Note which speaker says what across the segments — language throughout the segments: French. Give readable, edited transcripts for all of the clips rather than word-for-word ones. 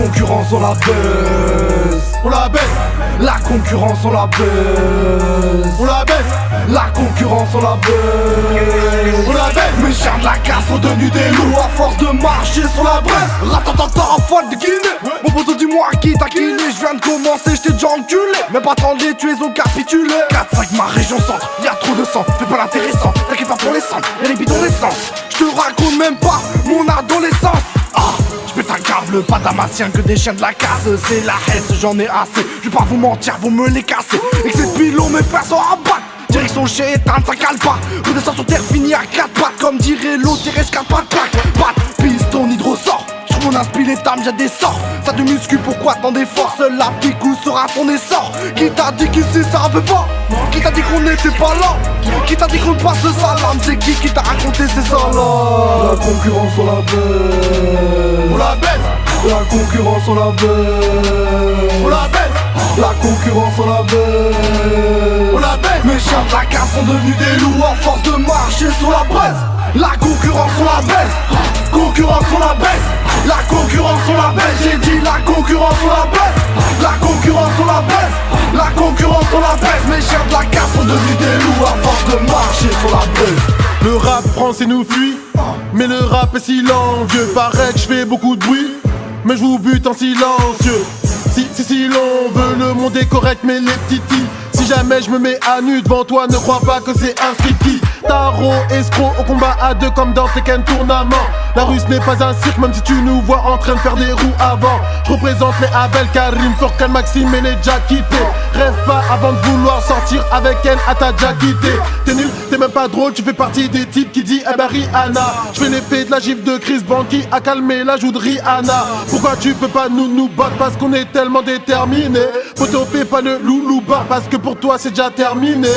Speaker 1: concurrence on la baisse.
Speaker 2: On la baisse.
Speaker 1: La concurrence on la baisse.
Speaker 2: On la baisse.
Speaker 1: La concurrence on la baisse.
Speaker 2: On la baisse.
Speaker 1: Mes chiens de la casse sont devenus des loups à force de marcher sur la bresse. Ratatata en folle de Guinée. Mon poteau dis-moi qui t'a killé. Je viens de commencer, j't'ai déjà enculé. Même pas tant de les tuer, ils ont capitulé. 4-5 ma région centre, y'a trop de sang. Fais pas l'intéressant, t'inquiète pas pour les cendres. Y'a les bidons d'essence. J'te raconte même pas mon adolescence. Ah, j'pète un câble, pas damasien que des chiens de la casse. C'est la haisse, j'en ai assez. Je vais pas vous mentir, vous me les cassez. Et que ces pilons, mes frères sont à battre. Direction chez Ethan, ça cale pas. Redescends sur terre, fini à 4 pattes. Comme dirait l'autre, il reste 4 pattes, patte, piston, hydrosort. J'trouve mon inspi les dames, j'ai des sorts. Ça te muscu, pourquoi tant d'efforts? Seul la picou sera ton essor. Qui t'a dit qu'ici ça veut pas? Qui t'a dit qu'on n'était pas là? Qui t'a dit qu'on passe le salam? C'est qui t'a raconté ces salades?
Speaker 2: La concurrence on la baisse. On la baisse.
Speaker 1: La concurrence on la baisse.
Speaker 2: On la baisse.
Speaker 1: La concurrence on la baisse.
Speaker 2: On la baisse.
Speaker 1: Mes chiens de la casse sont devenus des loups à force de marcher sur la braise. La concurrence on la baisse. Concurrence on la baisse. La concurrence on la baisse. J'ai dit la concurrence on la baisse. La concurrence on la baisse. La concurrence on la baisse. Mes chiens de la casse sont devenus des loups à force de marcher sur la braise.
Speaker 2: Le rap français nous fuit, mais le rap est silencieux. Paraît que je fais beaucoup de bruit, mais je vous bute en silencieux. Si l'on veut, le monde est correct, mais les petites. Si jamais je me mets à nu devant toi, ne crois pas que c'est un striptease. Tarot, escroc, au combat à deux comme dans Tekken Tournament. La rue ce n'est pas un cirque, même si tu nous vois en train de faire des roues avant. Je représente les Abel, Karim, Furkan, Maxime et les déjà quittés. Rêve pas avant de vouloir sortir avec elle, à ta déjà quitté. T'es nul, t'es même pas drôle, tu fais partie des types qui dit eh ben Rihanna. Je fais l'effet de la gifle de Chris Brown qui a calmé la joue de Rihanna. Pourquoi tu peux pas nous battre? Parce qu'on est tellement déterminés. Poto fais pas le loulouba, parce que pour toi c'est déjà terminé.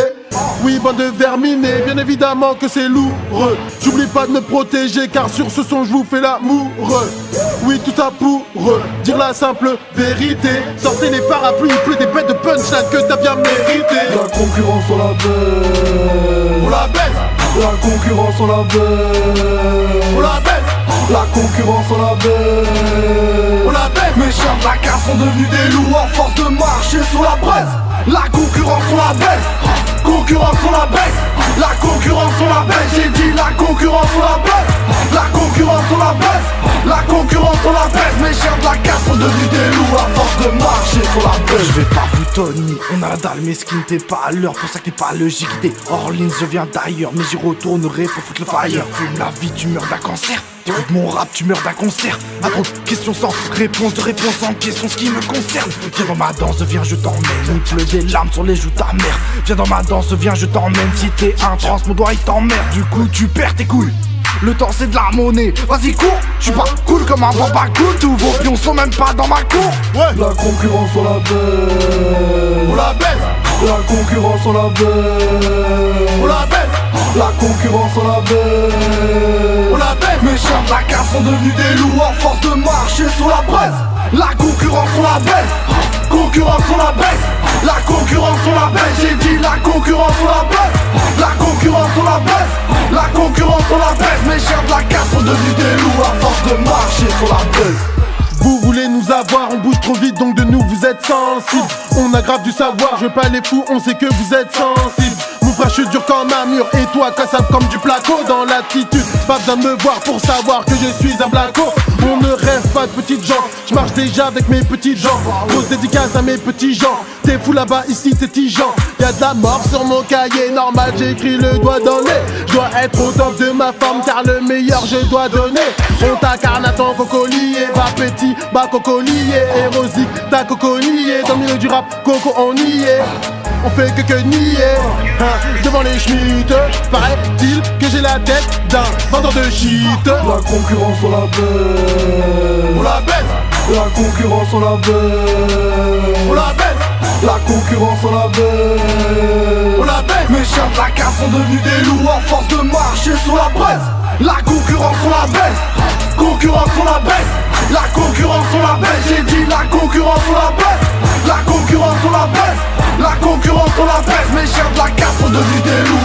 Speaker 2: Oui, bande de verminés, bien évidemment que c'est lourd. J'oublie pas de me protéger car sur ce son je vous fais l'amour. Oui, tout ça pour dire la simple vérité. Sortez les parapluies, il pleut des bêtes de punchline que t'as bien mérité.
Speaker 1: La concurrence on la baisse.
Speaker 2: On la baisse.
Speaker 1: La concurrence on la baisse.
Speaker 2: On la baisse.
Speaker 1: La concurrence on la baisse.
Speaker 2: On la baisse.
Speaker 1: Mes chiens de la casse sont devenus des loups à force de marcher sur la braise. La concurrence on la baisse. Concurrence on la baisse. La concurrence on la baisse. J'ai dit la concurrence on la baisse. La concurrence on la baisse. La concurrence on la baisse. Mes chiens de la casse sont devenus des loups à force de marcher sur la baisse. Je vais pas vous tonner, on a la dalle mesquine, t'es pas à l'heure, pour ça que t'es pas logique. T'es Orleans, je viens d'ailleurs, mais j'y retournerai pour foutre le fire. Fume la vie, tu meurs d'un cancer. T'écoutes mon rap, tu meurs d'un concert. À trop de questions sans réponse, de réponse en question, ce qui me concerne. Viens dans ma danse, viens, je t'emmène. Il pleut des larmes sur les joues ta mère. Viens dans ma danse, viens, je t'emmène. Si t'es un trans, mon doigt il t'emmerde. Du coup, tu perds tes couilles. Le temps c'est de la monnaie, vas-y cours, j'suis pas cool comme un bamba cool. Tous vos pions sont même pas dans ma cour.
Speaker 2: Ouais.
Speaker 1: La concurrence on la baisse.
Speaker 2: On la baisse.
Speaker 1: La concurrence on la baisse.
Speaker 2: On la baisse.
Speaker 1: La concurrence on la baisse.
Speaker 2: On la baisse.
Speaker 1: Mes chiens de la casse sont devenus des loups à force de marcher sur la braise. La concurrence on la baisse. Concurrence on la baisse. La concurrence on la baisse. J'ai dit la concurrence on la baisse. La concurrence on la baisse. La concurrence on la baisse. Mes chiens de la casse sont devenus des loups à force de marcher sur la braise.
Speaker 2: Vous voulez nous avoir, on bouge trop vite donc de nous vous êtes sensibles. On a grave du savoir, je veux pas les fous, on sait que vous êtes sensibles. Mon frère je suis dur comme un mur et toi cassable comme du placo dans l'attitude. Pas besoin de me voir pour savoir que je suis un blaco. On ne rêve pas de petites gens, je marche déjà avec mes petites jambes. Grosse dédicace à mes petits gens. T'es fou là-bas, ici t'es tigeant. Y'a de la mort sur mon cahier, normal j'écris le doigt dans le nez. Je dois être au top de ma forme car le meilleur je dois donner. On t'incarne à ton cocolier, bas petit, bas cocolier. Érosique, ta cocolier, dans le milieu du rap, coco on y est. On fait que nier, hein, devant les schmitt. Paraît-il que j'ai la tête d'un vendeur de shit.
Speaker 1: La concurrence on la baisse.
Speaker 2: On la baisse.
Speaker 1: La concurrence on la baisse.
Speaker 2: On la baisse.
Speaker 1: La concurrence on la baisse.
Speaker 2: On la baisse.
Speaker 1: Mes chiens de la casse sont devenus des loups à force de marcher sur la braise. La concurrence on la baisse. Concurrence on la baisse. La concurrence on la baisse. J'ai dit la concurrence on la baisse. La concurrence on la baisse. La concurrence on la baisse. Mes chiens de la casse sont devenus des loups